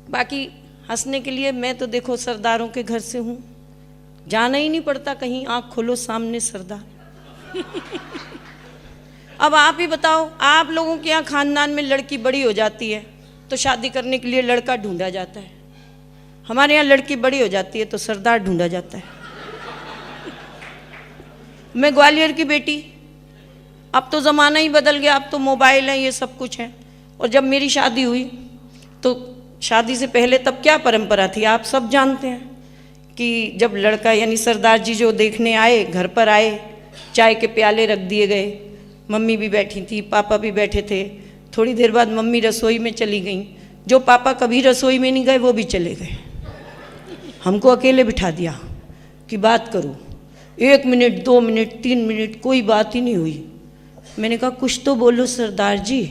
बाकी हंसने के लिए मैं तो देखो सरदारों के घर से हूँ, जाना ही नहीं पड़ता कहीं, आँख खोलो सामने सरदार। अब आप ही बताओ, आप लोगों के यहाँ खानदान में लड़की बड़ी हो जाती है तो शादी करने के लिए लड़का ढूंढा जाता है, हमारे यहाँ लड़की बड़ी हो जाती है तो सरदार ढूंढा जाता है। मैं ग्वालियर की बेटी, अब तो ज़माना ही बदल गया, अब तो मोबाइल है, ये सब कुछ है। और जब मेरी शादी हुई तो शादी से पहले तब क्या परंपरा थी आप सब जानते हैं कि जब लड़का यानी सरदार जी जो देखने आए, घर पर आए, चाय के प्याले रख दिए गए, मम्मी भी बैठी थी, पापा भी बैठे थे। थोड़ी देर बाद मम्मी रसोई में चली गई, जो पापा कभी रसोई में नहीं गए वो भी चले गए, हमको अकेले बिठा दिया कि बात करो। 1 मिनट 2 मिनट 3 मिनट कोई बात ही नहीं हुई। मैंने कहा कुछ तो बोलो सरदार जी।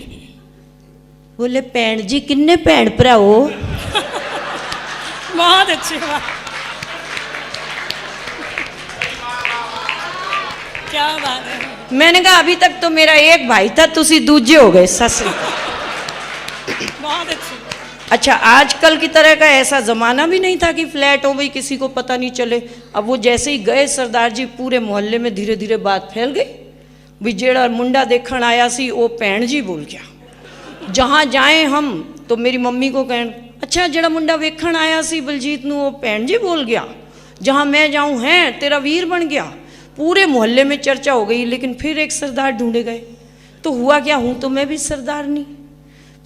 बोले भैन जी किन्ने भैन भरा हो। बहुत अच्छी बात, क्या बात है। मैंने कहा अभी तक तो मेरा एक भाई था, तुसी दूजे हो गए। ससुर बहुत अच्छी। अच्छा, आजकल की तरह का ऐसा ज़माना भी नहीं था कि फ्लैट हो गई किसी को पता नहीं चले। अब वो जैसे ही गए सरदार जी, पूरे मोहल्ले में धीरे धीरे बात फैल गई भी जेड़ा मुंडा देखण आया सी वो भैन जी बोल गया। जहाँ जाएं हम तो मेरी मम्मी को कहें अच्छा जेड़ा मुंडा वेखण आया सी बलजीत नू वो भैन जी बोल गया। जहाँ मैं जाऊँ हैं तेरा वीर बन गया। पूरे मोहल्ले में चर्चा हो गई। लेकिन फिर एक सरदार ढूंढे गए तो हुआ क्या, हूँ तो मैं भी सरदार नहीं।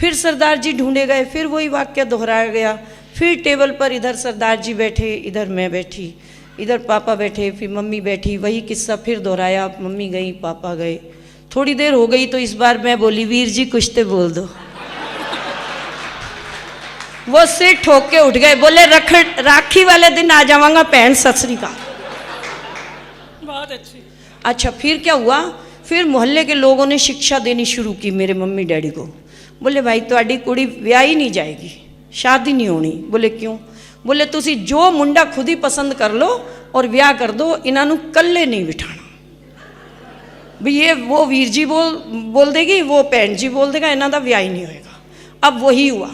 फिर सरदार जी ढूंढे गए, फिर वही वाक्य दोहराया गया। फिर टेबल पर इधर सरदार जी बैठे, इधर मैं बैठी, इधर पापा बैठे, फिर मम्मी बैठी, वही किस्सा फिर दोहराया। मम्मी गई, पापा गए, थोड़ी देर हो गई तो इस बार मैं बोली वीर जी कुछ तो बोल दो। वो सिर ठोक के उठ गए, बोले राखी वाले दिन आ जाऊंगा भैन सत श्री अकाल। बहुत अच्छी। अच्छा फिर क्या हुआ, फिर मोहल्ले के लोगों ने शिक्षा देनी शुरू की मेरे मम्मी डैडी को। बोले भाई तुहाडी कुड़ी ब्याही नहीं जाएगी, शादी नहीं होनी। बोले क्यों? बोले तुसी जो मुंडा खुद ही पसंद कर लो और ब्याह कर दो, इन्हों कल्ले नहीं बिठाना। भी ये वो वीर जी बोल देगी, वो भैन जी बोल देगा, इन्हों का ब्याह ही नहीं होएगा। अब वही हुआ,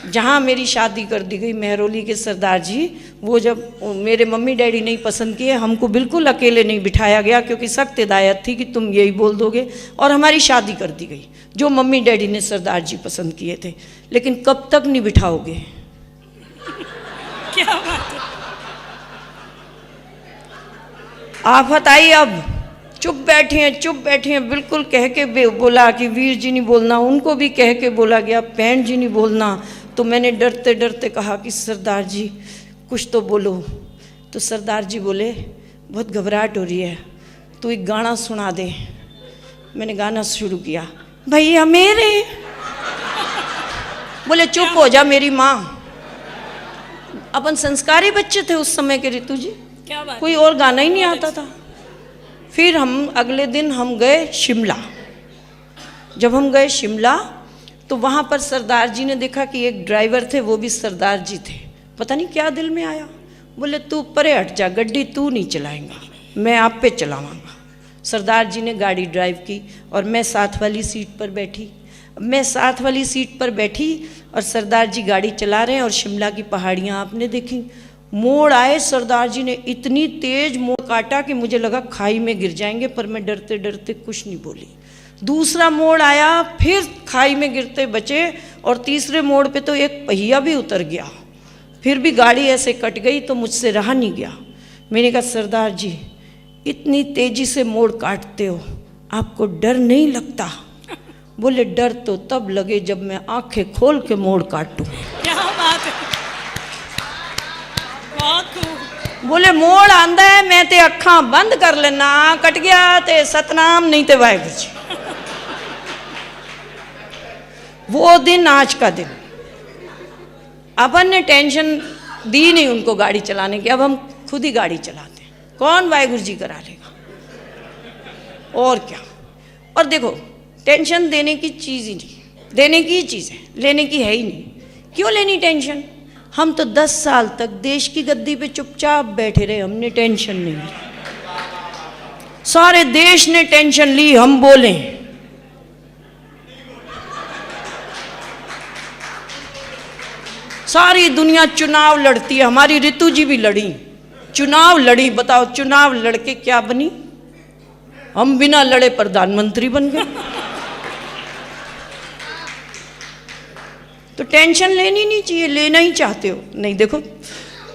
जहाँ मेरी शादी कर दी गई महरौली के सरदार जी, वो जब मेरे मम्मी डैडी नहीं पसंद किए, हमको बिल्कुल अकेले नहीं बिठाया गया क्योंकि सख्त हिदायत थी कि तुम यही बोल दोगे, और हमारी शादी कर दी गई जो मम्मी डैडी ने सरदार जी पसंद किए थे। लेकिन कब तक नहीं बिठाओगे? क्या बात है। आफत आई, अब चुप बैठे हैं बिल्कुल। कह के बोला कि वीर जी नहीं बोलना, उनको भी कह के बोला गया भैन जी नहीं बोलना। तो मैंने डरते डरते कहा कि सरदार जी कुछ तो बोलो। तो सरदार जी बोले बहुत घबराहट हो रही है, तू एक गाना सुना दे। मैंने गाना शुरू किया, भैया मेरे। बोले चुप हो जा मेरी माँ। अपन संस्कारी बच्चे थे उस समय के ऋतु जी, क्या बात। कोई और गाना ही नहीं आता था। फिर हम अगले दिन हम गए शिमला। जब हम गए शिमला तो वहाँ पर सरदार जी ने देखा कि एक ड्राइवर थे, वो भी सरदार जी थे। पता नहीं क्या दिल में आया, बोले तू परे हट जा, गड्डी तू नहीं चलाएगा, मैं आप पे चलाऊँगा। सरदार जी ने गाड़ी ड्राइव की और मैं साथ वाली सीट पर बैठी। मैं साथ वाली सीट पर बैठी और सरदार जी गाड़ी चला रहे हैं। और शिमला की पहाड़ियाँ आपने देखी। मोड़ आए, सरदार जी ने इतनी तेज मोड़ काटा कि मुझे लगा खाई में गिर जाएंगे, पर मैं डरते डरते कुछ नहीं बोली। दूसरा मोड़ आया, फिर खाई में गिरते बचे। और तीसरे मोड़ पे तो एक पहिया भी उतर गया। फिर भी गाड़ी ऐसे कट गई तो मुझसे रहा नहीं गया। मैंने कहा सरदार जी इतनी तेजी से मोड़ काटते हो, आपको डर नहीं लगता? बोले डर तो तब लगे जब मैं आंखें खोल के मोड़ काटूं। क्या बात है, बहुत खूब। बोले मोड़ आंदा है, मैं ते अखा बंद कर लेना, कट गया ते सतनाम, नहीं ते वाहिगुरू जी। वो दिन आज का दिन। अपन ने टेंशन दी नहीं उनको गाड़ी चलाने की, अब हम खुद ही गाड़ी चलाते हैं। कौन वाहिगुरू जी करा लेगा और क्या। और देखो टेंशन देने की चीज़ ही नहीं, देने की चीज़ है, लेने की है ही नहीं। क्यों लेनी टेंशन? हम तो 10 साल तक देश की गद्दी पे चुपचाप बैठे रहे, हमने टेंशन नहीं ली। सारे देश ने टेंशन ली, हम बोले सारी दुनिया चुनाव लड़ती है, हमारी ऋतु जी भी लड़ी, चुनाव लड़ी। बताओ चुनाव लड़के क्या बनी? हम बिना लड़े प्रधानमंत्री बन गए। तो टेंशन लेनी नहीं चाहिए, लेना ही चाहते हो नहीं। देखो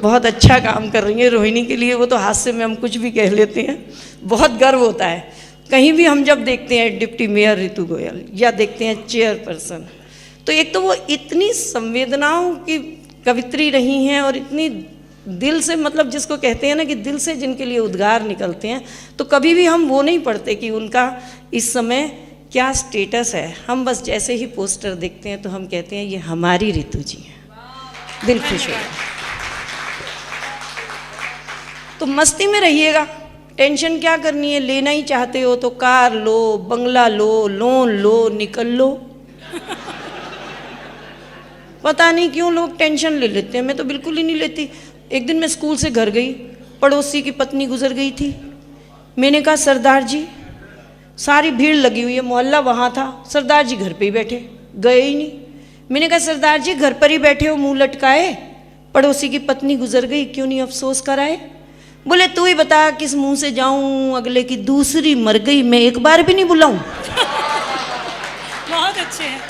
बहुत अच्छा काम कर रही है रोहिणी के लिए, वो तो हादसे में हम कुछ भी कह लेते हैं, बहुत गर्व होता है। कहीं भी हम जब देखते हैं डिप्टी मेयर ऋतु गोयल या देखते हैं चेयरपर्सन, तो एक तो वो इतनी संवेदनाओं की कवित्री रही हैं और इतनी दिल से, मतलब जिसको कहते हैं ना कि दिल से जिनके लिए उद्गार निकलते हैं, तो कभी भी हम वो नहीं पढ़ते कि उनका इस समय क्या स्टेटस है। हम बस जैसे ही पोस्टर देखते हैं तो हम कहते हैं ये हमारी ऋतु जी हैं, दिल खुश हो। तो मस्ती में रहिएगा, टेंशन क्या करनी है? लेना ही चाहते हो तो कार लो, बंगला लो, लोन लो, निकल लो। पता नहीं क्यों लोग टेंशन ले लेते हैं, मैं तो बिल्कुल ही नहीं लेती। एक दिन मैं स्कूल से घर गई, पड़ोसी की पत्नी गुजर गई थी। मैंने कहा सरदार जी, सारी भीड़ लगी हुई है, मोहल्ला वहाँ था, सरदार जी घर पे ही बैठे, गए ही नहीं। मैंने कहा सरदार जी घर पर ही बैठे हो मुंह लटकाए, पड़ोसी की पत्नी गुजर गई, क्यों नहीं अफसोस कराए? बोले तू ही बता किस मुंह से जाऊं, अगले की दूसरी मर गई, मैं एक बार भी नहीं बुलाऊं। बहुत अच्छे हैं,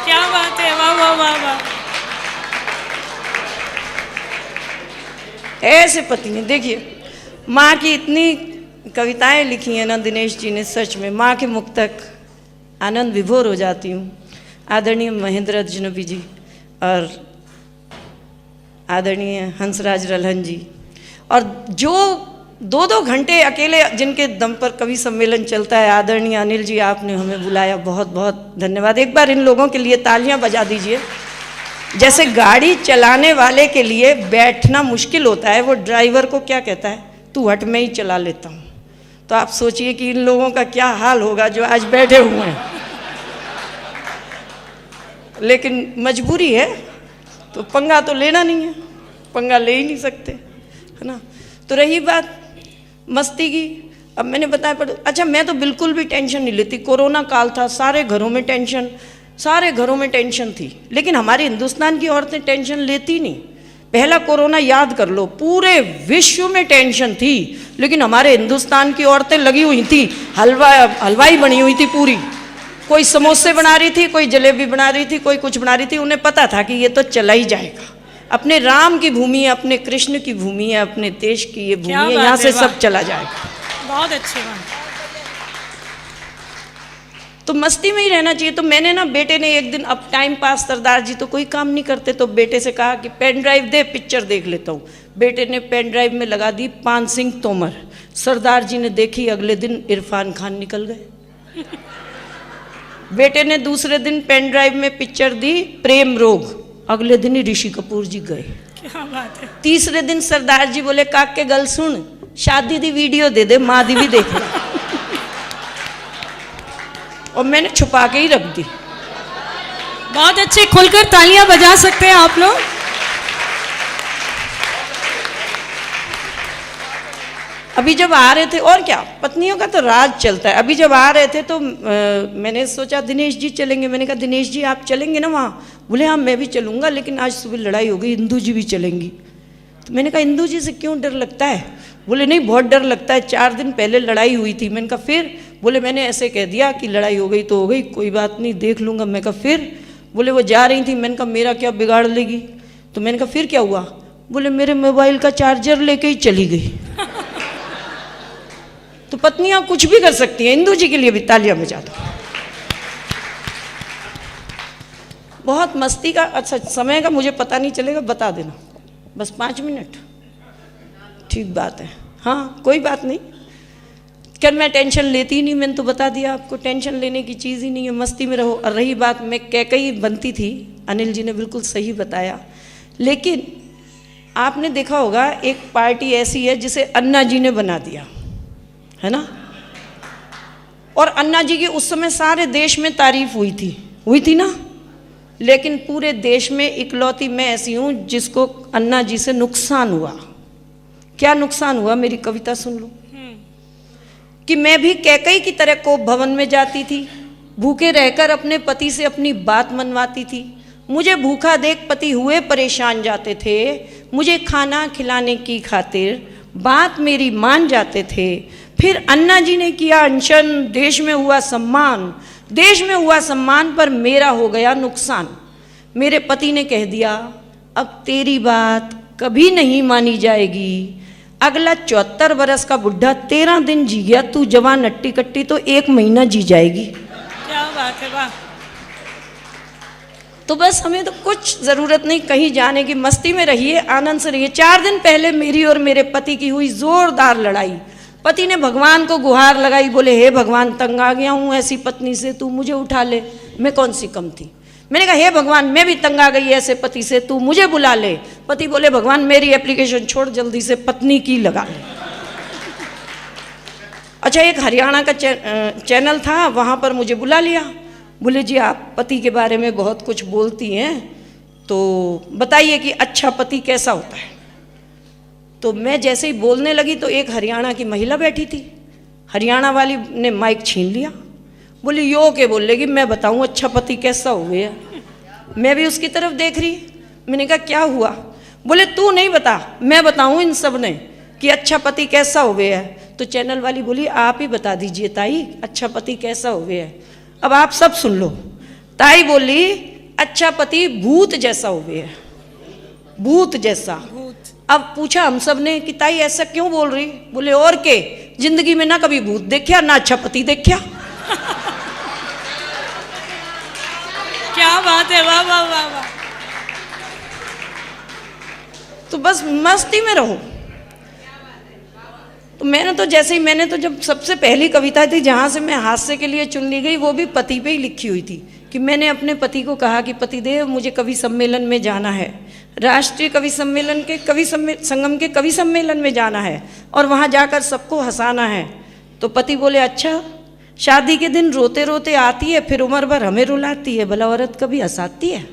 क्या बात है, वाह वाह वाह वाह। ऐसे पति ने, देखिए माँ की इतनी कविताएं लिखी हैं ना दिनेश जी ने, सच में माँ के मुख तक आनंद विभोर हो जाती हूँ। आदरणीय महेंद्र अजनबी जी और आदरणीय हंसराज रल्हन जी, और जो 2-2 घंटे अकेले जिनके दम पर कवि सम्मेलन चलता है, आदरणीय अनिल जी आपने हमें बुलाया, बहुत बहुत धन्यवाद। एक बार इन लोगों के लिए तालियां बजा दीजिए। जैसे गाड़ी चलाने वाले के लिए बैठना मुश्किल होता है, वो ड्राइवर को क्या कहता है, तू हट मैं ही चला लेता हूँ। तो आप सोचिए कि इन लोगों का क्या हाल होगा जो आज बैठे हुए हैं। लेकिन मजबूरी है तो पंगा तो लेना नहीं है, पंगा ले ही नहीं सकते, है ना। तो रही बात मस्ती की, अब मैंने बताया अच्छा मैं तो बिल्कुल भी टेंशन नहीं लेती। कोरोना काल था, सारे घरों में टेंशन, सारे घरों में टेंशन थी, लेकिन हमारे हिंदुस्तान की औरतें टेंशन लेती नहीं। पहला कोरोना याद कर लो, पूरे विश्व में टेंशन थी, लेकिन हमारे हिंदुस्तान की औरतें लगी हुई थी, हलवाई बनी हुई थी पूरी। कोई समोसे बना रही थी, कोई जलेबी बना रही थी, कोई कुछ बना रही थी। उन्हें पता था कि ये तो चला ही जाएगा, अपने राम की भूमि है, अपने कृष्ण की भूमि है, अपने देश की ये भूमि है, यहाँ से सब चला जाएगा। बहुत अच्छे बात। तो मस्ती में ही रहना चाहिए। तो मैंने ना, बेटे ने एक दिन, अब टाइम पास सरदार जी तो कोई काम नहीं करते, तो बेटे से कहा कि पेन ड्राइव दे, पिक्चर देख लेता हूँ। बेटे ने पेन ड्राइव में लगा दी पान सिंह तोमर। सरदार जी ने देखी, अगले दिन इरफान खान निकल गए। बेटे ने दूसरे दिन पेन ड्राइव में पिक्चर दी प्रेम रोग, अगले दिन ही ऋषि कपूर जी गए। क्या बात है। तीसरे दिन सरदार जी बोले काक के गल सुन, शादी दी वीडियो दे दे, माँ दी भी देख ले। और मैंने छुपा के ही रख दी। बहुत अच्छे, खुलकर तालियां बजा सकते हैं आप लोग। अभी जब आ रहे थे, और क्या, पत्नियों का तो राज चलता है। अभी जब आ रहे थे तो मैंने सोचा दिनेश जी चलेंगे। मैंने कहा दिनेश जी आप चलेंगे ना वहाँ? बोले हाँ मैं भी चलूँगा, लेकिन आज सुबह लड़ाई हो गई, इंदू जी भी चलेंगी। तो मैंने कहा इंदू जी से क्यों डर लगता है? बोले नहीं बहुत डर लगता है, 4 दिन पहले लड़ाई हुई थी। मैंने कहा फिर? बोले मैंने ऐसे कह दिया कि लड़ाई हो गई तो हो गई, कोई बात नहीं देख लूँगा। मैं कहा फिर? बोले वो जा रही थी। मैंने कहा मेरा क्या बिगाड़ लेगी? तो मैंने कहा फिर क्या हुआ? बोले मेरे मोबाइल का चार्जर लेके ही चली गई। तो पत्नियां कुछ भी कर सकती हैं। इंदू जी के लिए भी तालियां बजा दो। बहुत मस्ती का, अच्छा समय का मुझे पता नहीं चलेगा, बता देना बस 5 मिनट, ठीक बात है। हाँ कोई बात नहीं, क्या मैं टेंशन लेती ही नहीं, मैंने तो बता दिया आपको, टेंशन लेने की चीज़ ही नहीं है, मस्ती में रहो। और रही बात मैं कैकई बनती थी, अनिल जी ने बिल्कुल सही बताया। लेकिन आपने देखा होगा एक पार्टी ऐसी है जिसे अन्ना जी ने बना दिया है ना, और अन्ना जी की उस समय सारे देश में तारीफ हुई थी ना, लेकिन पूरे देश में इकलौती मैं ऐसी हूँ जिसको अन्ना जी से नुकसान हुआ। क्या नुकसान हुआ? मेरी कविता सुन लो। कि मैं भी कैकई की तरह कोप भवन में जाती थी, भूखे रहकर अपने पति से अपनी बात मनवाती थी। मुझे भूखा देख पति हुए परेशान जाते थे। मुझे खाना खिलाने की खातिर बात मेरी मान जाते थे। फिर अन्ना जी ने किया अनशन, देश में हुआ सम्मान। देश में हुआ सम्मान पर मेरा हो गया नुकसान। मेरे पति ने कह दिया अब तेरी बात कभी नहीं मानी जाएगी। अगला 74 बरस का बुढ़ा 13 दिन जी गया, तू जवान नट्टी कट्टी तो 1 महीना जी जाएगी। क्या बात है, वाह। तो बस हमें तो कुछ ज़रूरत नहीं कहीं जाने की, मस्ती में रहिए, आनंद से रहिए। 4 दिन पहले मेरी और मेरे पति की हुई ज़ोरदार लड़ाई। पति ने भगवान को गुहार लगाई, बोले हे भगवान तंग आ गया हूँ ऐसी पत्नी से, तू मुझे उठा ले। मैं कौन सी कम थी। मैंने कहा हे भगवान मैं भी तंग आ गई ऐसे पति से, तू मुझे बुला ले। पति बोले भगवान मेरी एप्लीकेशन छोड़, जल्दी से पत्नी की लगा ले। अच्छा, एक हरियाणा का चैनल था, वहाँ पर मुझे बुला लिया। बोले जी आप पति के बारे में बहुत कुछ बोलती हैं, तो बताइए कि अच्छा पति कैसा होता है। तो मैं जैसे ही बोलने लगी तो एक हरियाणा की महिला बैठी थी, हरियाणा वाली ने माइक छीन लिया। बोली यो के बोल लेगी मैं बताऊँ अच्छा पति कैसा हो गया। मैं भी उसकी तरफ देख रही। मैंने कहा क्या हुआ। बोले तू नहीं बता, मैं बताऊँ इन सब ने कि अच्छा पति कैसा हो गया है। तो चैनल वाली बोली आप ही बता दीजिए ताई अच्छा पति कैसा हो गया है। अब आप सब सुन लो। ताई बोली अच्छा पति भूत जैसा हो गया है, भूत जैसा। अब पूछा हम सब ने कि ताई ऐसा क्यों बोल रही। बोले और के जिंदगी में ना कभी भूत देखा ना अच्छा पति देखा। क्या बात है, वाह वाह वाह वाह। तो बस मस्ती में रहो। तो मैंने तो जब सबसे पहली कविता थी जहाँ से मैं हास्य के लिए चुन ली गई, वो भी पति पे ही लिखी हुई थी कि मैंने अपने पति को कहा कि पतिदेव मुझे कवि सम्मेलन में जाना है, राष्ट्रीय कवि सम्मेलन के संगम के कवि सम्मेलन में जाना है और वहाँ जाकर सबको हंसाना है। तो पति बोले अच्छा, शादी के दिन रोते रोते आती है फिर उम्र भर हमें रुलाती है, भला औरत कभी हंसाती है।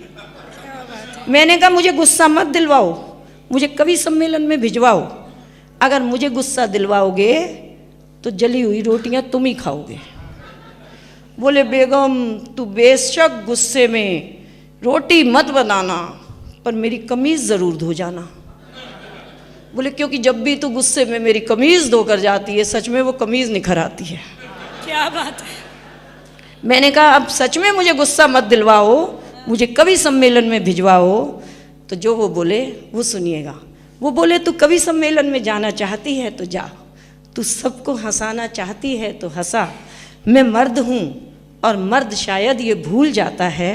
मैंने कहा मुझे गुस्सा मत दिलवाओ, मुझे कवि सम्मेलन में भिजवाओ। अगर मुझे गुस्सा दिलवाओगे तो जली हुई रोटियां तुम ही खाओगे। बोले बेगम तू बेशक गुस्से में रोटी मत बनाना पर मेरी कमीज़ ज़रूर धो जाना। बोले क्योंकि जब भी तू गुस्से में मेरी कमीज़ धोकर जाती है सच में वो कमीज़ निखर आती है। क्या बात है। मैंने कहा अब सच में मुझे गुस्सा मत दिलवाओ, मुझे कवि सम्मेलन में भिजवाओ। तो जो वो बोले वो सुनिएगा। वो बोले तू कवि सम्मेलन में जाना चाहती है तो जा, तू सबको हंसाना चाहती है तो हंसा। मैं मर्द हूँ और मर्द शायद ये भूल जाता है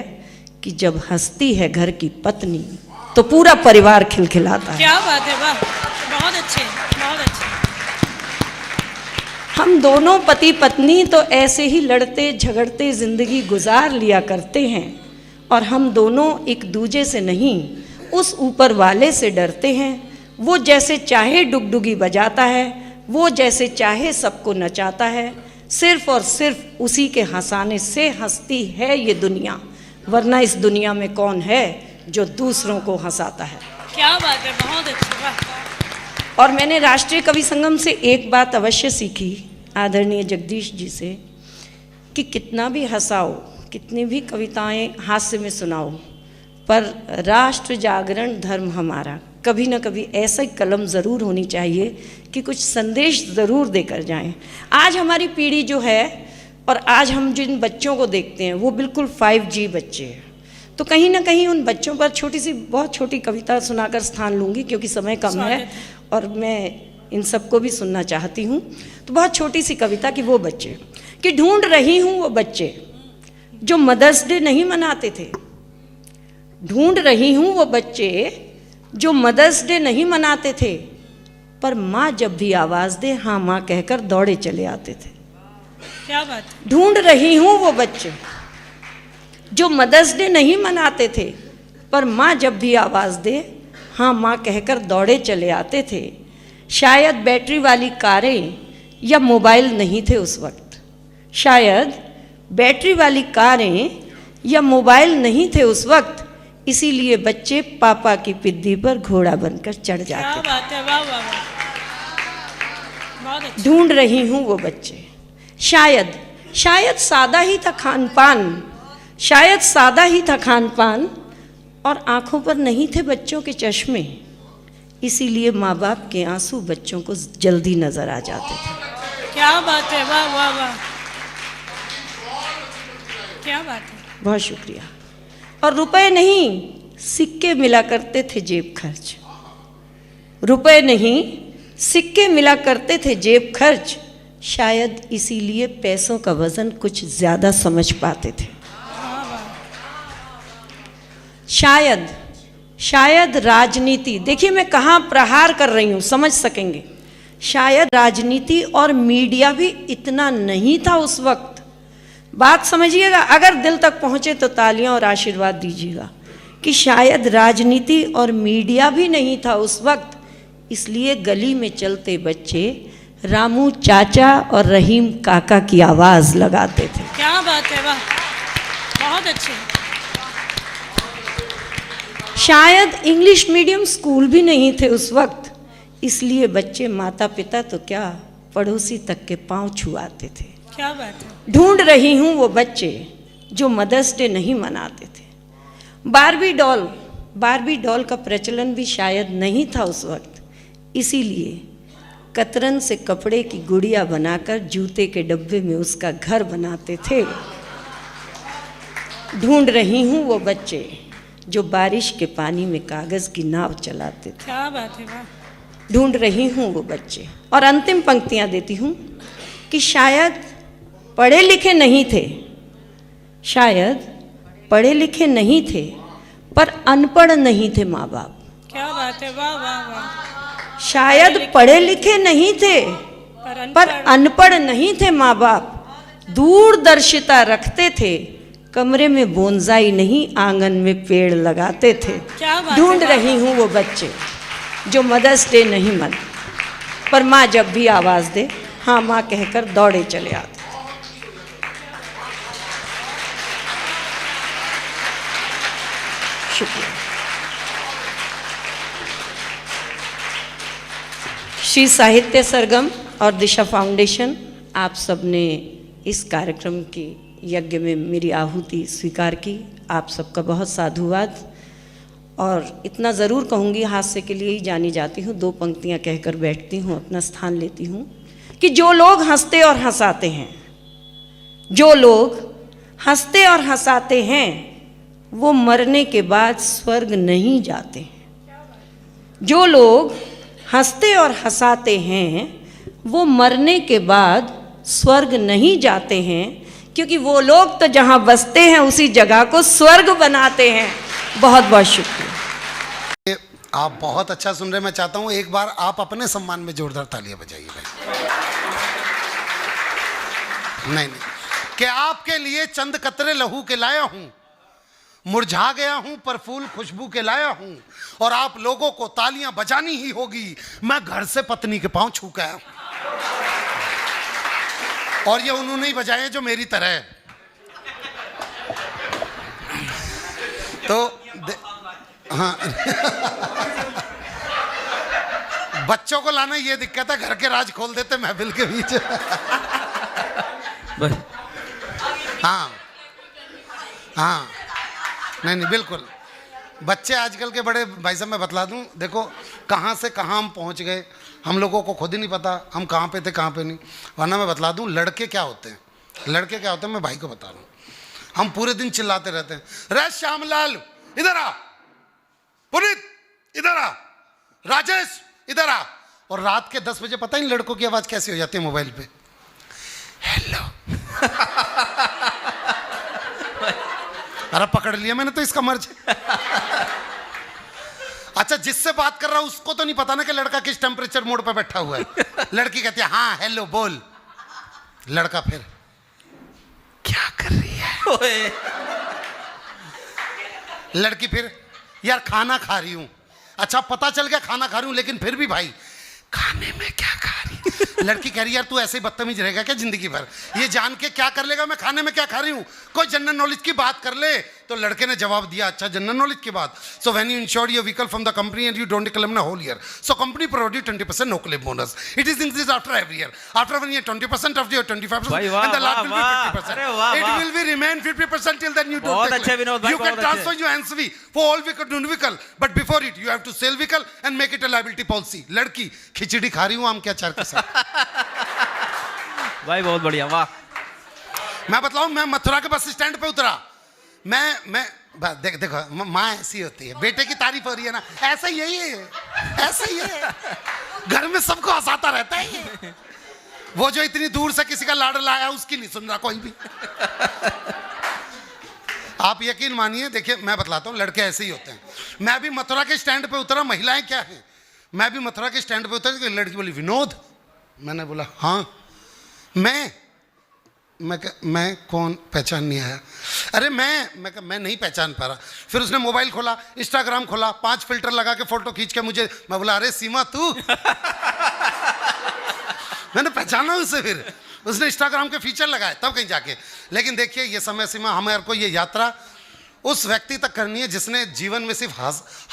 कि जब हंसती है घर की पत्नी तो पूरा परिवार खिलखिलाता है। क्या बात है, वाह, बहुत अच्छे, बहुत अच्छे। हम दोनों पति पत्नी तो ऐसे ही लड़ते झगड़ते जिंदगी गुजार लिया करते हैं और हम दोनों एक दूजे से नहीं उस ऊपर वाले से डरते हैं। वो जैसे चाहे डुगडुगी बजाता है, वो जैसे चाहे सबको नचाता है, सिर्फ और सिर्फ उसी के हंसाने से हंसती है ये दुनिया, वरना इस दुनिया में कौन है जो दूसरों को हंसाता है। क्या बात है, बहुत अच्छी, वाह। और मैंने राष्ट्रीय कवि संगम से एक बात अवश्य सीखी आदरणीय जगदीश जी से कि कितना भी हंसाओ, कितनी भी कविताएं हास्य में सुनाओ, पर राष्ट्र जागरण धर्म हमारा, कभी ना कभी ऐसा कलम ज़रूर होनी चाहिए कि कुछ संदेश ज़रूर देकर जाएं। आज हमारी पीढ़ी जो है और आज हम जिन बच्चों को देखते हैं वो बिल्कुल 5G बच्चे हैं। तो कहीं ना कहीं उन बच्चों पर छोटी सी बहुत छोटी कविता सुनाकर स्थान लूँगी क्योंकि समय कम है और मैं इन सबको भी सुनना चाहती हूँ। तो बहुत छोटी सी कविता कि वो बच्चे कि ढूंढ रही हूँ वो बच्चे जो मदर्स डे नहीं मनाते थे। ढूंढ रही हूँ वो बच्चे जो मदर्स डे नहीं मनाते थे, पर माँ जब भी आवाज़ दे हाँ माँ कहकर दौड़े चले आते थे। क्या बात। ढूंढ रही हूँ वो बच्चे जो मदर्स डे नहीं मनाते थे, पर माँ जब भी आवाज़ दे हाँ माँ कहकर दौड़े चले आते थे। शायद बैटरी वाली कारें या मोबाइल नहीं थे उस वक्त, शायद बैटरी वाली कारें या मोबाइल नहीं थे उस वक्त, इसीलिए बच्चे पापा की पिद्दी पर घोड़ा बनकर चढ़ जाते। क्या बात है, वाह वाह वाह, बहुत अच्छा। ढूंढ रही हूँ वो बच्चे, शायद शायद सादा ही था खान पान, शायद सादा ही था खान पान, और आंखों पर नहीं थे बच्चों के चश्मे, इसीलिए माँ बाप के आंसू बच्चों को जल्दी नजर आ जाते थे। क्या बात है, वाह वाह वाह, क्या बात है। बहुत शुक्रिया। और रुपए नहीं सिक्के मिला करते थे जेब खर्च, रुपए नहीं सिक्के मिला करते थे जेब खर्च, शायद इसीलिए पैसों का वजन कुछ ज्यादा समझ पाते थे। शायद शायद राजनीति, देखिए मैं कहाँ प्रहार कर रही हूँ, समझ सकेंगे। शायद राजनीति और मीडिया भी इतना नहीं था उस वक्त। बात समझिएगा, अगर दिल तक पहुँचे तो तालियां और आशीर्वाद दीजिएगा कि शायद राजनीति और मीडिया भी नहीं था उस वक्त, इसलिए गली में चलते बच्चे रामू चाचा और रहीम काका की आवाज़ लगाते थे। क्या बात है, वाह, बहुत अच्छे। शायद इंग्लिश मीडियम स्कूल भी नहीं थे उस वक्त, इसलिए बच्चे माता पिता तो क्या पड़ोसी तक के पांव छुआते थे। क्या बात है। ढूंढ रही हूँ वो बच्चे जो मदर्स डे नहीं मनाते थे। बारबी डॉल का प्रचलन भी शायद नहीं था उस वक्त, इसीलिए कतरन से कपड़े की गुड़िया बनाकर जूते के डब्बे में उसका घर बनाते थे। ढूंढ रही हूँ वो बच्चे जो बारिश के पानी में कागज की नाव चलाते थे। क्या बात है, वाह। ढूंढ रही हूँ वो बच्चे। और अंतिम पंक्तियाँ देती हूँ कि शायद पढ़े लिखे नहीं थे, शायद पढ़े लिखे नहीं थे, पर अनपढ़ नहीं थे माँ बाप। क्या बात है, वाह वाह वाह। शायद पढ़े लिखे नहीं थे पर अनपढ़ नहीं थे माँ बाप। दूरदर्शिता रखते थे, कमरे में बोनसाई नहीं आंगन में पेड़ लगाते थे। क्या बात है, ढूंढ रही हूँ वो बच्चे जो मदर्स डे नहीं मन, पर माँ जब भी आवाज़ दे हाँ माँ कहकर दौड़े चले आते। शुक्रिया। श्री साहित्य सरगम और दिशा फाउंडेशन, आप सबने इस कार्यक्रम की यज्ञ में मेरी आहुति स्वीकार की, आप सबका बहुत साधुवाद। और इतना ज़रूर कहूँगी, हास्य के लिए ही जानी जाती हूँ, दो पंक्तियाँ कहकर बैठती हूँ, अपना स्थान लेती हूँ कि जो लोग हंसते और हंसाते हैं, जो लोग हंसते और हंसाते हैं, वो मरने के बाद स्वर्ग नहीं जाते हैं। जो लोग हंसते और हंसाते हैं, वो मरने के बाद स्वर्ग नहीं जाते हैं, क्योंकि वो लोग तो जहाँ बसते हैं उसी जगह को स्वर्ग बनाते हैं। बहुत बहुत शुक्रिया। आप बहुत अच्छा सुन रहे, मैं चाहता हूँ एक बार आप अपने सम्मान में जोरदार तालियां बजाइए भाई। नहीं कि आपके लिए चंद कतरे लहू के लाया हूँ, मुरझा गया हूँ पर फूल खुशबू के लाया हूँ, और आप लोगों को तालियां बजानी ही होगी। मैं घर से पत्नी के पांव छू के आया हूँ, और ये उन्होंने ही बजाए जो मेरी तरह है। तो हाँ बच्चों को लाना ये दिक्कत है, घर के राज खोल देते महफिल के बीच। हाँ हाँ, नहीं बिल्कुल। बच्चे आजकल के बड़े, भाई साहब मैं बतला दूं, देखो कहाँ से कहाँ हम पहुँच गए, हम लोगों को खुद ही नहीं पता हम कहाँ पे थे कहाँ पे नहीं। वरना मैं बतला दूं, लड़के क्या होते हैं, लड़के क्या होते हैं, मैं भाई को बता रहा हूँ। हम पूरे दिन चिल्लाते रहते हैं, रे श्यामलाल इधर आ, पुनीत इधर आ, राजेश इधर आ, और रात के 10 बजे पता ही लड़कों की आवाज़ कैसी हो जाती है मोबाइल पे, हेलो। अरे पकड़ लिया मैंने तो इसका मर्ज। अच्छा, जिससे बात कर रहा हूं उसको तो नहीं पता ना कि लड़का किस टेम्परेचर मोड पे बैठा हुआ है। लड़की कहती है हाँ हेलो बोल, लड़का फिर क्या कर रही है, लड़की फिर यार खाना खा रही हूं। अच्छा पता चल गया खाना खा रही हूं, लेकिन फिर भी भाई खाने में क्या खा रही। लड़की कह रही यार तू ऐसे ही बदतमीज रहेगा क्या जिंदगी भर, ये जान के क्या कर लेगा मैं खाने में क्या खा रही हूँ, कोई जनरल नॉलेज की बात कर ले तो लड़के ने जवाब दिया, अच्छा जनरल नॉलेज की बात, so when you insure your vehicle from the company and you don't claim in a whole year, so company provide you 20% no claim bonus, it is increase after every year, after 1 year 20% of your 25% भाई वाह, and the last will be वाह, 50%, अरे वाह, it वाह। will be remain 50% till then you don't बहुत take अच्छे claim. Vinod भाई, You can बहुत अच्छे। transfer your NCV for all vehicle, but before it you have to sell vehicle and make it a liability policy. लड़की, खिचड़ी खा रही हूँ आम के अचार के साथ। भाई बहुत बढ़िया, वाह। मैं बतलाऊं, मैं मथुरा के बस स्टैंड पे उतरा, मैं देखो माँ ऐसी होती है, बेटे की तारीफ हो रही है ना, ऐसा ही है, ऐसा ही है, घर में सबको हंसाता रहता है ये। वो जो इतनी दूर से किसी का लाड़ लाया उसकी नहीं सुन रहा कोई भी। आप यकीन मानिए, देखिए मैं बतलाता हूँ, लड़के ऐसे ही होते हैं। मैं भी मथुरा के स्टैंड पे उतरा, महिलाएं क्या है, मैं भी मथुरा के स्टैंड पे उतरा, लड़की बोली विनोद, मैंने बोला हाँ, मैं कौन, पहचान नहीं आया, अरे मैं नहीं पहचान पा रहा। फिर उसने मोबाइल खोला, इंस्टाग्राम खोला, 5 फिल्टर लगा के फोटो खींच के मुझे, मैं बोला अरे सीमा तू। मैंने पहचाना उसे, फिर उसने इंस्टाग्राम के फीचर लगाए तब कहीं जाके। लेकिन देखिए ये समय सीमा हमारे को, ये यात्रा उस व्यक्ति तक करनी है जिसने जीवन में सिर्फ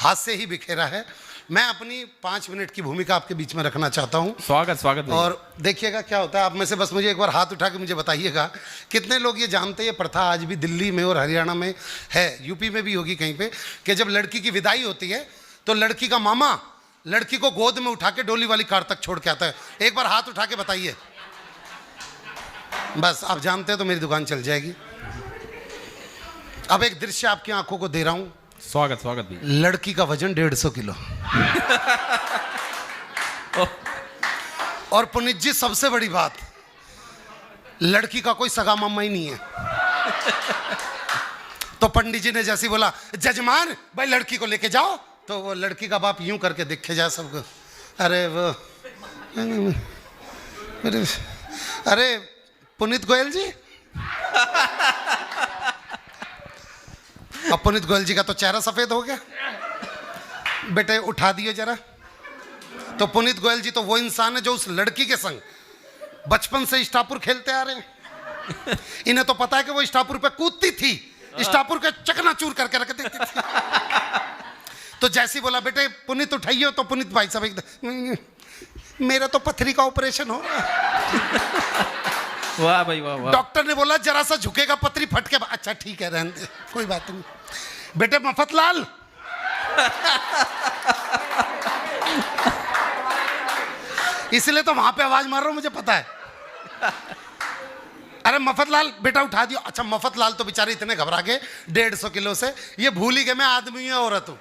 हास्य ही बिखेरा है। मैं अपनी 5 मिनट की भूमिका आपके बीच में रखना चाहता हूँ। स्वागत। और देखिएगा क्या होता है, आप में से बस मुझे एक बार हाथ उठा के मुझे बताइएगा कितने लोग ये जानते हैं, ये प्रथा आज भी दिल्ली में और हरियाणा में है, यूपी में भी होगी कहीं पे, कि जब लड़की की विदाई होती है तो लड़की का मामा लड़की को गोद में उठा के डोली वाली कार तक छोड़ के आता है। एक बार हाथ उठा के बताइए, बस आप जानते हैं तो मेरी दुकान चल जाएगी। अब एक दृश्य आपकी आंखों को दे रहा हूं। स्वागत भी। लड़की का वजन 150 किलो। और पुनीत जी सबसे बड़ी बात, लड़की का कोई सगा मामा ही नहीं है। तो पंडित जी ने जैसे बोला जजमान भाई लड़की को लेके जाओ, तो वो लड़की का बाप यूं करके देखे जाए सबको, अरे वो अरे पुनीत गोयल जी। अब पुनीत गोयल जी का तो चेहरा सफेद हो गया, बेटे उठा दिए जरा। तो पुनीत गोयल जी तो वो इंसान है जो उस लड़की के संग बचपन से स्टापुर खेलते आ रहे हैं। इन्हें तो पता है कि वो स्टापुर पे कूदती थी, स्टापुर के चकनाचूर करके रख देती थी। तो जैसी बोला बेटे पुनीत उठाइए, तो पुनीत भाई साहब एकदम, मेरा तो पथरी का ऑपरेशन हो रहा है। वाह भाई वाह। डॉक्टर ने बोला जरा सा झुकेगा पथरी फट के, अच्छा ठीक है रहने दे, कोई बात नहीं। बेटे मफतलाल, इसलिए तो वहां पे आवाज मार रहा हूं, मुझे पता है। अरे मफतलाल बेटा उठा दियो। अच्छा मफतलाल तो बेचारे इतने घबरा गए 150 किलो से, ये भूल ही गए मैं आदमी हूं औरत हूं।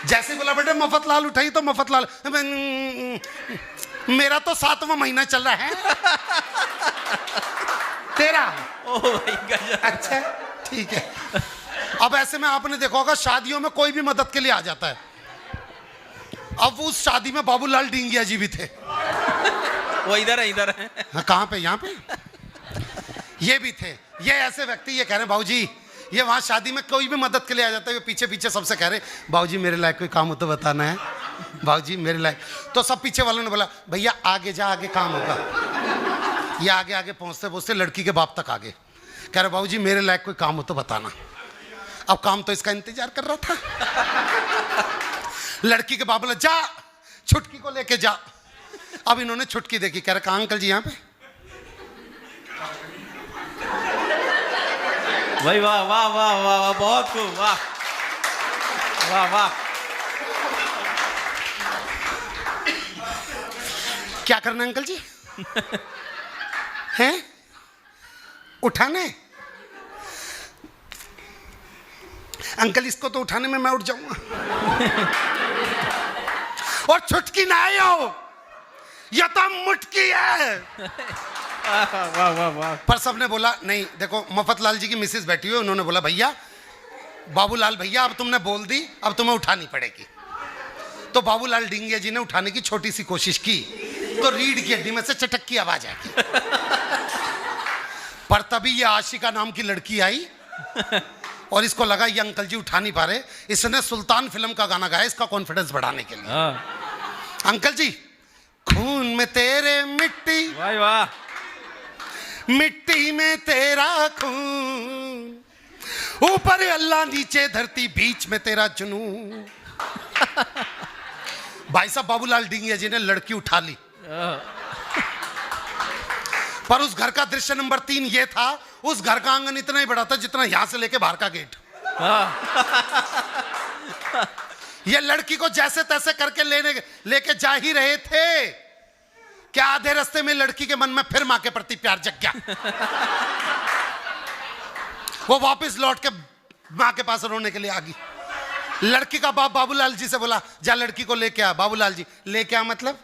जैसे बोला बेटे मफतलाल उठाई, तो मफतलाल, मेरा तो 7वां महीना चल रहा है। तेरा? ओ भाई गजब। अच्छा ठीक है। अब ऐसे में आपने देखा होगा शादियों में कोई भी मदद के लिए आ जाता है। अब उस शादी में बाबूलाल डींगिया जी भी थे। वो इधर है। हाँ, कहाँ पे? यहाँ पे ये भी थे। ये ऐसे व्यक्ति ये कह रहे हैं बाबूजी, ये वहाँ शादी में कोई भी मदद के लिए आ जाता है, ये पीछे पीछे सबसे कह रहे बाबूजी मेरे लायक कोई काम हो तो बताना है, बाबूजी मेरे लायक। तो सब पीछे वालों ने बोला भैया आगे जा, आगे काम होगा। ये आगे आगे पहुँचते पहुँचते लड़की के बाप तक आगे, कह रहे बाबूजी मेरे लायक कोई काम हो तो बताना। अब काम तो इसका इंतजार कर रहा था। लड़की के बाप बोला जा छुटकी को लेके जा। अब इन्होंने छुटकी देखी, कह रहे कहाँ अंकल जी यहाँ पे? भाई वाह वाह वाह वाह वाह, बहुत खूब, वाह वाह वाह। क्या करना है अंकल जी? हैं उठाने? अंकल इसको तो उठाने में मैं उठ जाऊंगा। और छुटकी ना आयो, यह तो मुटकी है। वाह वाह वाह। पर सबने बोला नहीं, देखो मफतलाल जी की मिसेज बैठी हुई, उन्होंने बोला भैया बाबूलाल भैया अब तुमने बोल दी, अब तुम्हें उठानी पड़ेगी। तो बाबूलाल डिंगिया जी ने उठाने की छोटी सी कोशिश की, तो रीढ़ की हड्डी में से चटक की आवाज आई। पर तभी ये आशिका नाम की लड़की आई और इसको लगा ये अंकल जी उठा नहीं पा रहे, इसने सुल्तान फिल्म का गाना गाया इसका कॉन्फिडेंस बढ़ाने के लिए। अंकल जी खून में तेरे मिट्टी, वाह वाह, मिट्टी में तेरा खून, ऊपर अल्लाह नीचे धरती बीच में तेरा जुनून। भाई साहब बाबूलाल डींगिया जी ने लड़की उठा ली, पर उस घर का दृश्य नंबर 3 ये था, उस घर का आंगन इतना ही बड़ा था जितना यहां से लेके बाहर का गेट। ये लड़की को जैसे तैसे करके लेके जा ही रहे थे, क्या आधे रास्ते में लड़की के मन में फिर मां के प्रति प्यार जग गया। वो वापस लौट के मां के पास रोने के लिए आ गई। लड़की का बाप बाबूलाल जी से बोला, जा लड़की को लेके आ। बाबूलाल जी, लेके आ मतलब?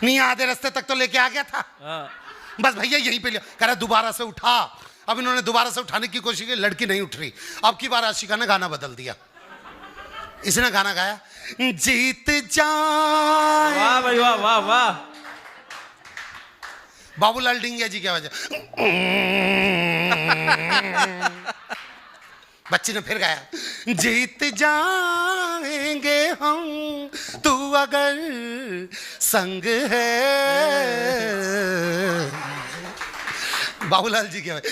नहीं, आधे रास्ते तक तो लेके आ गया था, बस भैया यहीं पे लिया। कह रहा दोबारा से उठा। अब इन्होंने दोबारा से उठाने की कोशिश की, लड़की नहीं उठ रही। अब की बार आशिका ने गाना बदल दिया। इसने गाना गाया, जीत जाए। वाह भाई वाह वाह वाह। बाबूलाल डींगिया जी की आवाज। बच्ची ने फिर गाया, जीत जाएंगे हम तू अगर संग है। बाबूलाल जी की आवाज,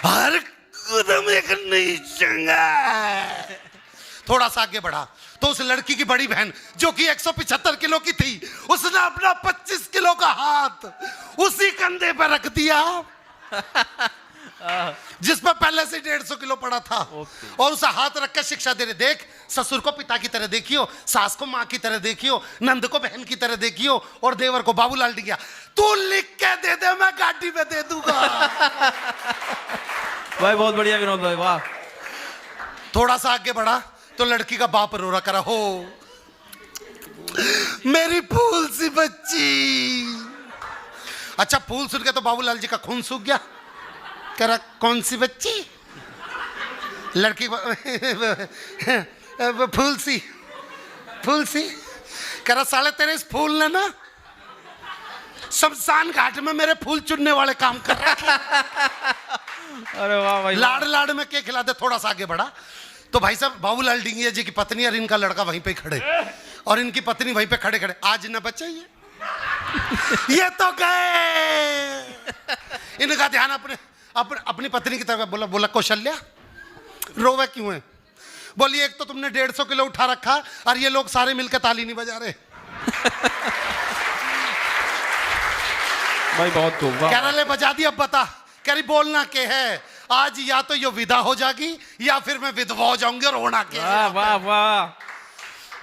हर कदम एक नई जंगा। थोड़ा सा आगे बढ़ा तो उस लड़की की बड़ी बहन जो कि 175 किलो की थी, उसने अपना 25 किलो का हाथ उसी कंधे पर रख दिया जिस पर पहले से 150 किलो पड़ा था, और उसे हाथ रख के शिक्षा दे रहे, देख ससुर को पिता की तरह देखियो, सास को माँ की तरह देखियो, नंद को बहन की तरह देखियो, और देवर को बाबूलाल डींगिया तू लिख के दे दे, मैं गाड़ी में दे दूंगा। भाई बहुत बढ़िया विनोद भाई वाह। थोड़ा सा आगे बढ़ा तो लड़की का बाप रो रहा, करा हो मेरी फूल सी बच्ची। अच्छा, फूल सुन के तो बाबूलाल जी का खून सूख गया। कह रहा कौन सी बच्ची? लड़की फूल सी कह रहा साले तेरे इस फूल ने ना शमशान घाट में मेरे फूल चुनने वाले काम कर रहे हैं। अरे वाह भाई। लाड़ लाड़ में के खिला दे। थोड़ा सा आगे बढ़ा तो भाई साहब बाबूलाल डींगिया जी की पत्नी और इनका लड़का वहीं पे खड़े, और इनकी पत्नी वहीं पे खड़े खड़े, आज न बचे ये तो गए। इनका ध्यान अपनी पत्नी की तरफ। बोला कौशल्या रोवे क्यों है? बोली एक तो तुमने 150 किलो उठा रखा और ये लोग सारे मिलकर ताली नहीं बजा रहे। भाई बहुत खूब। कह रहा ले बजा दी, अब बता। कह रही बोलना के है, आज या तो ये विदा हो जाएगी या फिर मैं विधवा हो जाऊंगी। और होना के वाह वाह वाह।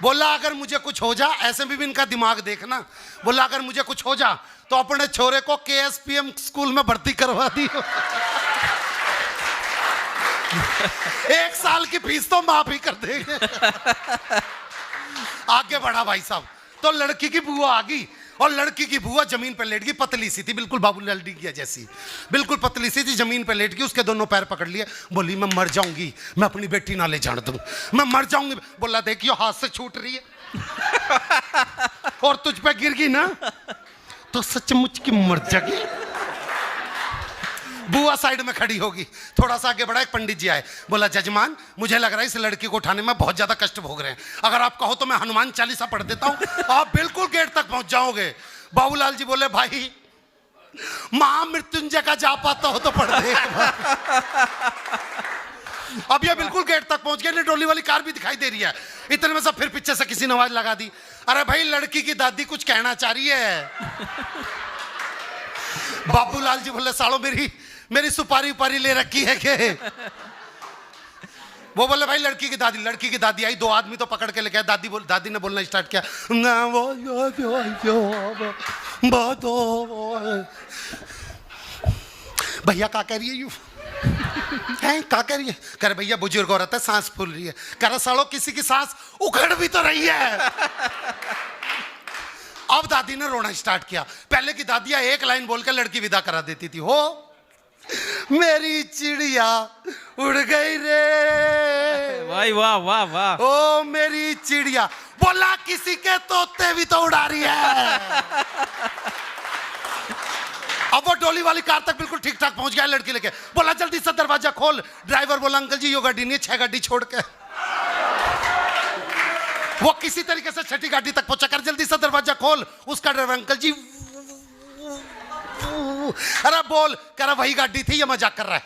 बोला अगर मुझे कुछ हो जा, ऐसे भी इनका दिमाग देखना, बोला अगर मुझे कुछ हो जा तो अपने छोरे को KSPM स्कूल में भर्ती करवा दी। 1 साल की फीस तो माफ ही कर देंगे। आगे बढ़ा भाई साहब तो लड़की की बुआ आ गई, और लड़की की बुआ जमीन पर लेट गई। पतली सी थी, बिल्कुल बाबूलाल डींगिया जैसी, बिल्कुल पतली सी थी। जमीन पर लेट गई, उसके दोनों पैर पकड़ लिए। बोली मैं मर जाऊंगी, मैं अपनी बेटी ना ले जान दूं, मैं मर जाऊंगी। बोला देखियो हाथ से छूट रही है और तुझ पे गिर गई ना तो सचमुच की मर जाएगी। बुआ साइड में खड़ी होगी। थोड़ा सा आगे बढ़ा, एक पंडित जी आए। बोला जजमान मुझे लग रहा है इस लड़की को उठाने में बहुत ज्यादा कष्ट भोग रहे हैं, अगर आप कहो तो मैं हनुमान चालीसा पढ़ देता हूं, आप बिल्कुल गेट तक पहुंच जाओगे। बाबूलाल जी बोले भाई महामृत्युंजय का जा पाता हो तो पढ़ दे। अब ये बिल्कुल गेट तक पहुंच गए, डोली वाली कार भी दिखाई दे रही है। इतने में सब फिर पीछे से किसी ने आवाज लगा दी, अरे भाई लड़की की दादी कुछ कहना चाह रही है। बाबूलाल जी बोले सालो मेरी सुपारी उपारी ले रखी है के? वो बोले भाई लड़की की दादी आई। 2 आदमी तो पकड़ के लेके आए। दादी ने बोलना स्टार्ट किया, भैया क्या कह रही है? यू है क्या कह रही है? कर भैया बुजुर्ग औरत है, सांस फूल रही है। कर सालो किसी की सांस उखड़ भी तो रही है। अब दादी ने रोना स्टार्ट किया। पहले की दादियां एक लाइन बोलकर लड़की विदा करा देती थी, हो मेरी चिड़िया उड़ गई रे। भाई वाह वाह वाह। ओ मेरी चिड़िया, बोला किसी के तोते भी तो उड़ा रही है। अब वो डोली वाली कार तक बिल्कुल ठीक ठाक पहुंच गया लड़की लेके। बोला जल्दी से दरवाजा खोल। ड्राइवर बोला अंकल जी यो गाड़ी नहीं, 6 गाड़ी छोड़ के। वो किसी तरीके से 6ठी गाड़ी तक पहुंचा। कर जल्दी से दरवाजा खोल। उसका ड्राइवर अंकल जी अरे बोल, कह रहा वही गाड़ी थी, ये मजाक कर रहा है।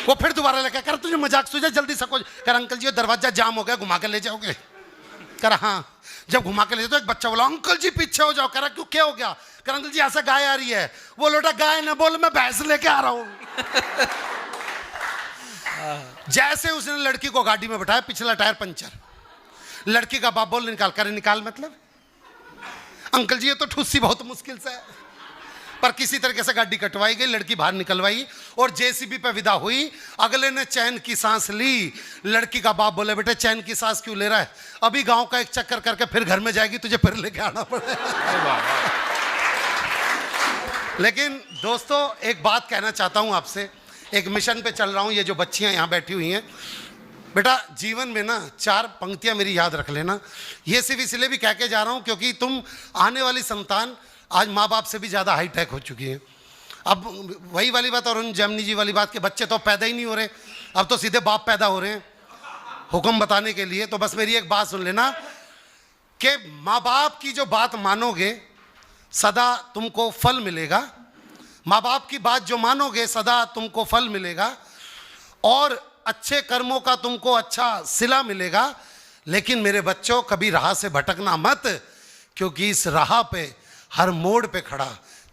वो फिर दोबारा लगा, कर तुझे मजाक सूझा, जल्दी से कुछ कर। अंकल जी दरवाजा जाम हो गया, घुमा के ले जाओगे? कर हाँ। जब घुमा के ले जाओ तो एक बच्चा बोला, अंकल जी पीछे हो जाओ। करा क्यों, क्या हो गया? कर अंकल जी ऐसा गाय आ रही है। वो लोटा गाय ना बोल, मैं भैंस लेके आ रहा हूं। जैसे उसने लड़की को गाड़ी में बैठाया, पिछला टायर पंचर। लड़की का बाप बोल, निकाल। कर निकाल मतलब? अंकल जी ये तो ठुस्सी बहुत मुश्किल से है, पर किसी तरीके से गाड़ी कटवाई गई, लड़की बाहर निकलवाई और जेसीबी पे विदा हुई। अगले ने चैन की सांस ली। लड़की का बाप बोले, बेटे चैन की सांस क्यों ले रहा है? अभी गांव का एक चक्कर करके फिर घर में जाएगी, तुझे फिर लेके आना पड़ेगा। लेकिन दोस्तों एक बात कहना चाहता हूं आपसे, एक मिशन पे चल रहा हूं। ये जो बच्चियां यहां बैठी हुई हैं, बेटा जीवन में ना 4 पंक्तियां मेरी याद रख लेना। ये सिर्फ इसलिए भी कह के जा रहा हूं क्योंकि तुम आने वाली संतान आज माँ बाप से भी ज़्यादा हाईटेक हो चुकी है। अब वही वाली बात और जैमिनी जी वाली बात के बच्चे तो पैदा ही नहीं हो रहे, अब तो सीधे बाप पैदा हो रहे हैं हुक्म बताने के लिए। तो बस मेरी एक बात सुन लेना कि माँ बाप की जो बात मानोगे सदा तुमको फल मिलेगा। माँ बाप की बात जो मानोगे सदा तुमको फल मिलेगा और अच्छे कर्मों का तुमको अच्छा सिला मिलेगा। लेकिन मेरे बच्चों कभी राह से भटकना मत, क्योंकि इस राह पे हर मोड़ पे खड़ा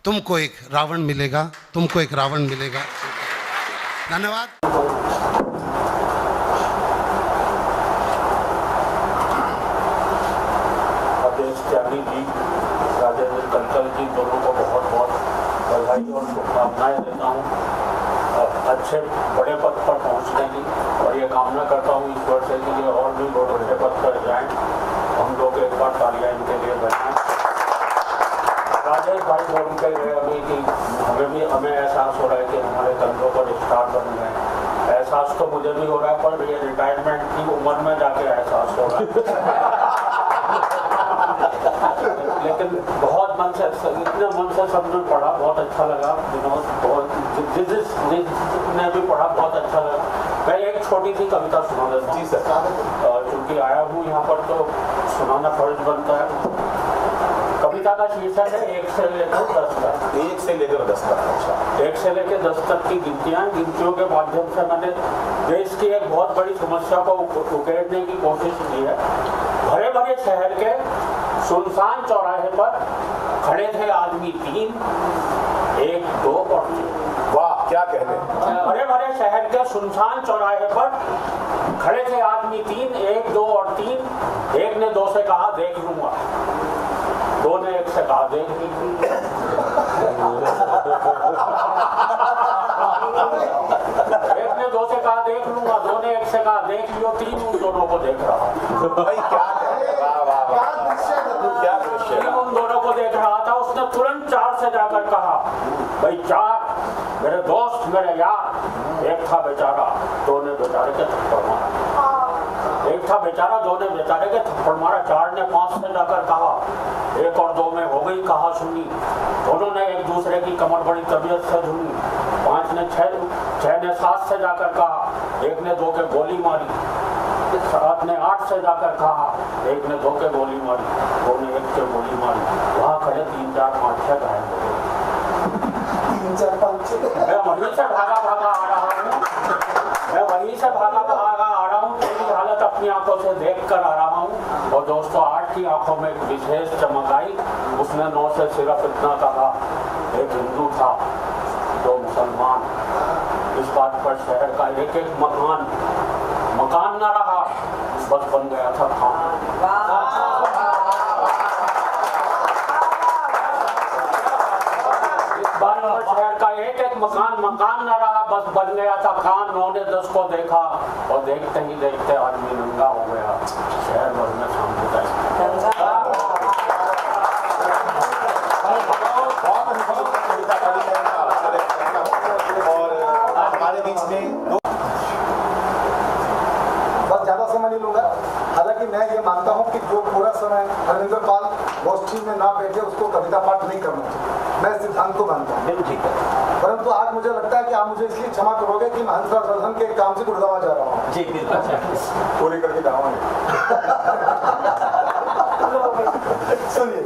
तुमको एक रावण मिलेगा, तुमको एक रावण मिलेगा। धन्यवाद। अध्यक्ष त्यागी जी, राजेंद्र कंकल जी, दोनों को बहुत बहुत बधाई और शुभकामनाएं देता हूँ अच्छे बड़े पद पर पहुँचने की, और ये कामना करता हूँ ईश्वर से कि ये और भी बड़े पद पर जाएं। हम लोग एक बार तालियां इनके लिए बजाएं। राजेश भाई बोल के गए अभी कि हमें एहसास हो रहा है कि हमारे कंधों पर स्टार बन गए। एहसास तो मुझे भी हो रहा है, पर ये रिटायरमेंट की उम्र में जाके एहसास हो रहा है। लेकिन बहुत मन से, इतने मन से सबने पढ़ा, बहुत अच्छा लगा। विनोद बहुत जिसने भी पढ़ा बहुत अच्छा लगा। मैं एक छोटी सी कविता सुना देता हूँ। जी सर। चूँकि आया हूँ यहाँ पर तो सुनाना फर्ज बनता है। कविता का शीर्षक है 1 से लेकर 10 तक। 1 से लेकर 10 तक। अच्छा, 1 से लेकर 10 तक की गिनतियों के माध्यम से मैंने देश की एक बहुत बड़ी समस्या को उकेरने की कोशिश की है। भरे भरे शहर के सुनसान चौराहे पर खड़े थे आदमी 3, 1, 2 और 3। वाह क्या कहते हैं। भरे भरे शहर के सुनसान चौराहे पर खड़े थे आदमी 3, 1, 2 और 3। एक ने 2 से कहा देख लूंगा, 2 ने 1 से कहा देख लीजिए। एक ने 2 से कहा देख लूंगा, 2 ने 1 से कहा देख लियो, 3 उन दोनों को देख रहा। भाई क्या दृश्य, 3 उन दोनों को देख रहा था। उसने तुरंत 4 से जाकर कहा, भाई 4 मेरे दोस्त मेरे यार। एक था बेचारा, 2 ने बेचारे के थप्पड़ मारा। एक था बेचारा, 2 ने बेचारे के थप्पड़ मारा। 4 ने 5 से जाकर कहा, 1 और 2 में हो गई कहा सुनी। दोनों ने एक दूसरे की कमर बड़ी तबीयत से झूमी। 5 ने 6 ने 7 से जाकर कहा, 1 ने 2 के गोली मारी। 7 ने 8 से जाकर कहा, 1 ने 2 के गोली मारी, 2 ने 1 के गोली मारी। वहाँ खड़े 3, 4, 5, 6 घायल हो गए। मैं वहीं से भागा आ रहा हूँ। मैं वहीं से भागा आ रहा हूँ। तेरी हालत अपनी आंखों से देख कर आ रहा हूँ। और दोस्तों 8 की आंखों में एक विशेष चमक आई। उसने 9 से सिर्फ इतना कहा, एक हिंदू था 2 मुसलमान। इस बात पर शहर का एक एक मकान न रहा, बस बन गया था खान। शहर का एक एक मकान न रहा, बस बन गया था खान। 9 ने 10 को देखा और देखते ही देखते आदमी नंगा हो गया। शहर भर में शांति। और हमारे बीच में बस ज़्यादा समय नहीं लूँगा। हालांकि मैं ये मानता हूँ कि जो पूरा समय हरविंदर पाल गोष्ठी में ना बैठे उसको कविता पाठ नहीं करना चाहिए। मैं सिद्धांत को मानता हूँ, ठीक है। परंतु आज मुझे लगता है कि आप मुझे इसलिए क्षमा करोगे कि मैं हंसराज वर्धन के काम से गुड़गांव जा रहा हूँ। जी बिल्कुल, पूरी करके जाऊँगे। सुनिए,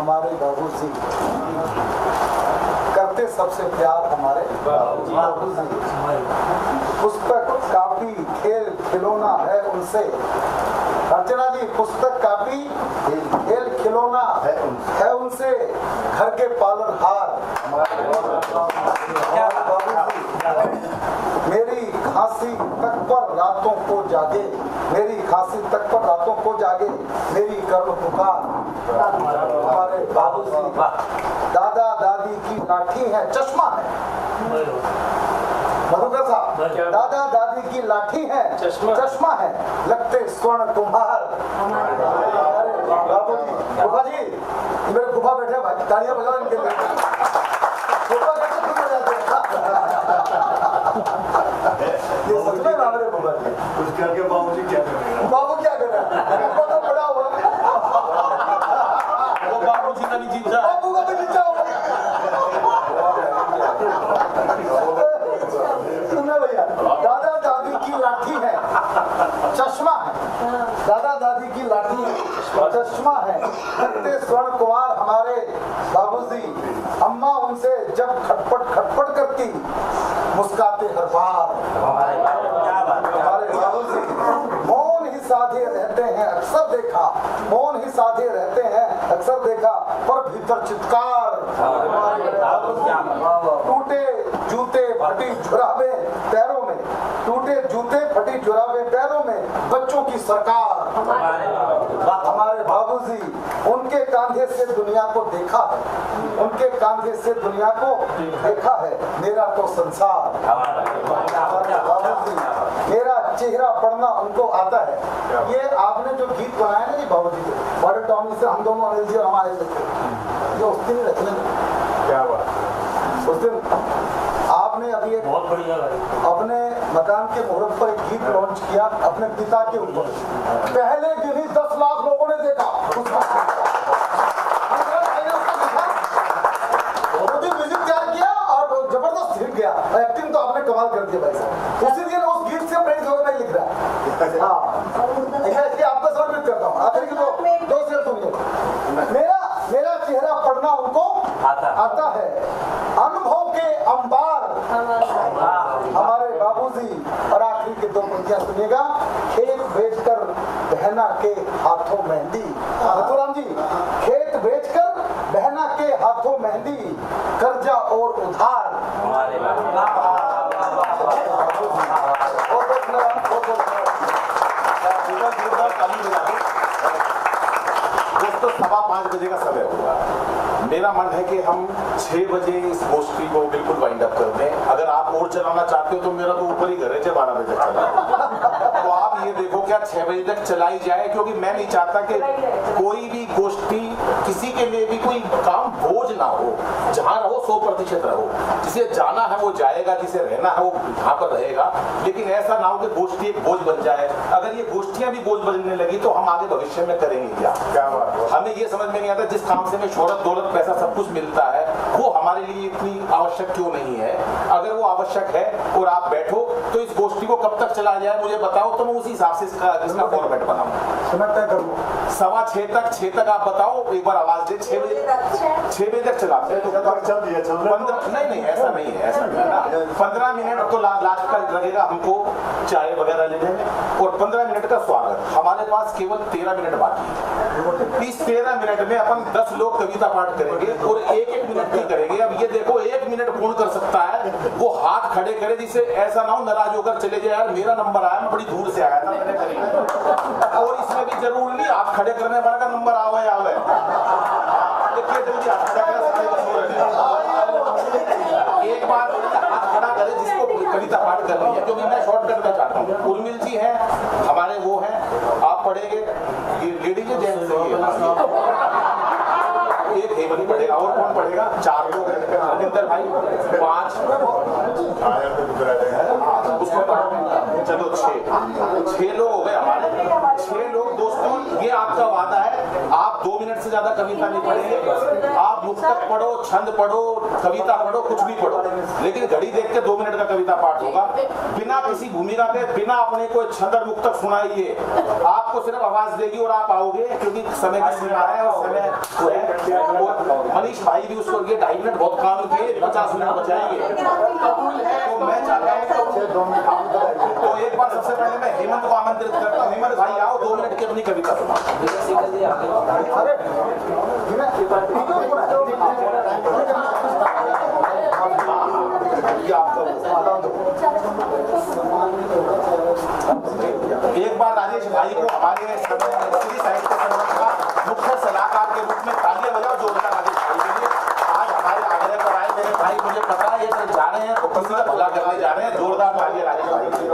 हमारे बाबूजी, करते सबसे प्यार हमारे बाबूजी। पुस्तक कापी खेल खिलौना है उनसे, अर्चना जी पुस्तक कापी खेल खिलौना है उनसे, घर के पालनहार हमारे बाबूजी। मेरी खांसी तक पर रातों को जागे, मेरी खांसी तक पर रातों को जागे, मेरी करुण पुकार हमारे बाबूजी। दादा दादी की लाठी है, चश्मा है, मधुकर साहब, दादा दादी की लाठी है, चश्मा है, लगते स्वर्ण कुम्हार बाबूजी। फूफा जी, मेरे फूफा बैठे भाई, तालियां बजाओ इनके लिए। फूफा कैसे खुद हो जाते हैं? ये सच में हमारे फूफा जी। कुछ करके बाबूजी क्या कर रहे हैं? बाबू क्या कर रहा है? फूफा तो बड़ा हुआ, वो बाबू जी का भी जीत रहा है। बाबू का भी जीता हुआ। सुनना भैया, दादा दादी की लाठी है, चश्मा है, दादा दादी की लाठी है, चश्मा है, लगते स्वर्ण कुमार हमारे बाबूजी। अम्मा उनसे जब खटपट खटपट करती, मुस्काते हर बार हमारे बाबूजी। मौन ही साधे रहते हैं अक्सर देखा, मौन ही साधे रहते हैं अक्सर देखा, पर भीतर चित्कार हमारे बाबूजी। टूटे जूते फटी जुराबे पैरों में, टूटे जूते फटी जुराबे पैरों में, बच्चों की सरकार हमारे बाबूजी। उनके कांधे से दुनिया को देखा है, उनके कांधे से दुनिया को देखा है, मेरा तो संसार हमारे बाबूजी। मेरा चेहरा पढ़ना उनको आता है। ये आपने जो गीत बनाया ना जी बाबूजी के, बड़े टॉमी से हम दोनों अनिल जी और हमारे ये उस दिन रचना, क्या बात? उस दिन आपने अभी एक बहुत बढ़िया भाई। अपने मकान के मुहूर्त पर एक गीत लॉन्च किया अपने पिता के ऊपर। पहले दिन ही 10 लाख लोगों ने देखा उसका। म्यूजिक तैयार किया और जबरदस्त हिट गया। एक्टिंग तो आपने कमाल कर दिया भाई साहब। उसी दिन उस गीत से प्रेरित होकर मैं लिख रहा। हाँ, इसलिए आपको समर्पित करता हूँ। आखिर की दो शेर सुनिए। मेरा चेहरा पढ़ना उनको आता है, अनुभव के अंबार हमारे बाबूजी। और आखिरी के 2 पंक्तियां सुनिएगा। खेत बेचकर बहना के हाथों मेहंदी, मथुराम जी, खेत बेचकर बहना के हाथों मेहंदी, कर्जा और उधार हमारे दोस्तों 5:15 बजे का समय हुआ। मेरा मन है कि हम 6 बजे इस गोष्ठी को बिल्कुल वाइंड अप कर दें। अगर आप और चलाना चाहते हो तो मेरा तो ऊपर ही घर है, 12 बजे तक चला। तो आप ये देखो क्या 6 बजे तक चलाई जाए, क्योंकि मैं नहीं चाहता कि कोई भी गोष्ठी किसी के लिए भी कोई काम बोझ ना हो। जहाँ रहो 100% रहो, जिसे जाना है वो जाएगा, जिसे रहना है वो यहाँ पर रहेगा। लेकिन ऐसा ना हो कि गोष्ठी एक बोझ बन जाए। अगर ये गोष्ठियां भी बोझ बनने लगी तो हम आगे भविष्य में करेंगे क्या? हमें ये समझ में नहीं आता जिस काम से हमें शोहरत दौलत पैसा सब कुछ मिलता है वो हमारे लिए इतनी आवश्यक क्यों नहीं है। अगर वो आवश्यक है और आप बैठो तो इस गोष्ठी को कब तक चला जाए मुझे बताओ, तो मैं उसी हिसाब से इसका फॉर्मेट बनाऊं। 6:15 तक आप बताओ, एक बार आवाज दे। 6 बजे तक चलाते हैं तो चल दिया, 15 नहीं ऐसा नहीं है, ऐसा नहीं है ना। 15 मिनट तो लास्ट का लगेगा हमको चाय वगैरह लेने में, और 15 मिनट का स्वागत। हमारे पास केवल 13 मिनट बाकी है। इस 13 मिनट में अपन 10 लोग कविता पाठ करेंगे और 1-1 मिनट की करेंगे। अब ये देखो 1 मिनट कौन कर सकता है, वो हाथ खड़े करे, जिससे ऐसा ना हो नाराज होकर चले जाए, यार मेरा नंबर आया, मैं बड़ी दूर से आया था, मैंने करी। और इसमें भी जरूर नहीं हाथ खड़े करने वाला का नंबर आवे देखिए जल्दी हाथ खड़ा करें। एक बार हाथ खड़ा करे जिसको कविता पाठ करनी है, क्योंकि मैं शॉर्टकट में चाहता हूँ। उर्मिल जी हैं हमारे, वो हैं, आप पढ़ेंगे। लेडीज जेंट्स एक हेमली पढ़ेगा, और कौन पढ़ेगा? 4 लोग हैं, रविंदर भाई 5, उसको चलो 6 लोग हो गए हमारे। 6 लोग। दोस्तों ये आपका वादा है, आप 2 मिनट से ज्यादा कविता नहीं पढ़ेंगे। आप मुक्तक पढ़ो, छंद पढ़ो, कविता पढ़ो, कुछ भी पढ़ो, लेकिन घड़ी देख के 2 मिनट का कविता पाठ होगा, बिना किसी भूमिका के, बिना अपने कोई छंद और मुक्तक सुनाइए। आपको सिर्फ आवाज देगी और आप आओगे, क्योंकि समय की सीमा है और समय वो है। मनीष भाई भी उसको ये 2.5 मिनट बहुत काम किए, 50 मिनट बचाएंगे। तो मैं चाहता हूँ तो एक बार सबसे पहले मैं हेमंत को आमंत्रित करता हूँ। हेमंत भाई आओ, 2 मिनट की अपनी कविता सुनाओ। एक बार राजेश भाई को हमारे श्री साहित्य संगठन का मुख्य सलाहकार के रूप में तालियां बजाओ जोरदार राजेश भाई के लिए। आज हमारे आग्रह पर आए मेरे भाई, मुझे पता है ये सब जा रहे हैं तो किसी का भला करने जा रहे हैं। जोरदार तालियां राजेश भाई के लिए।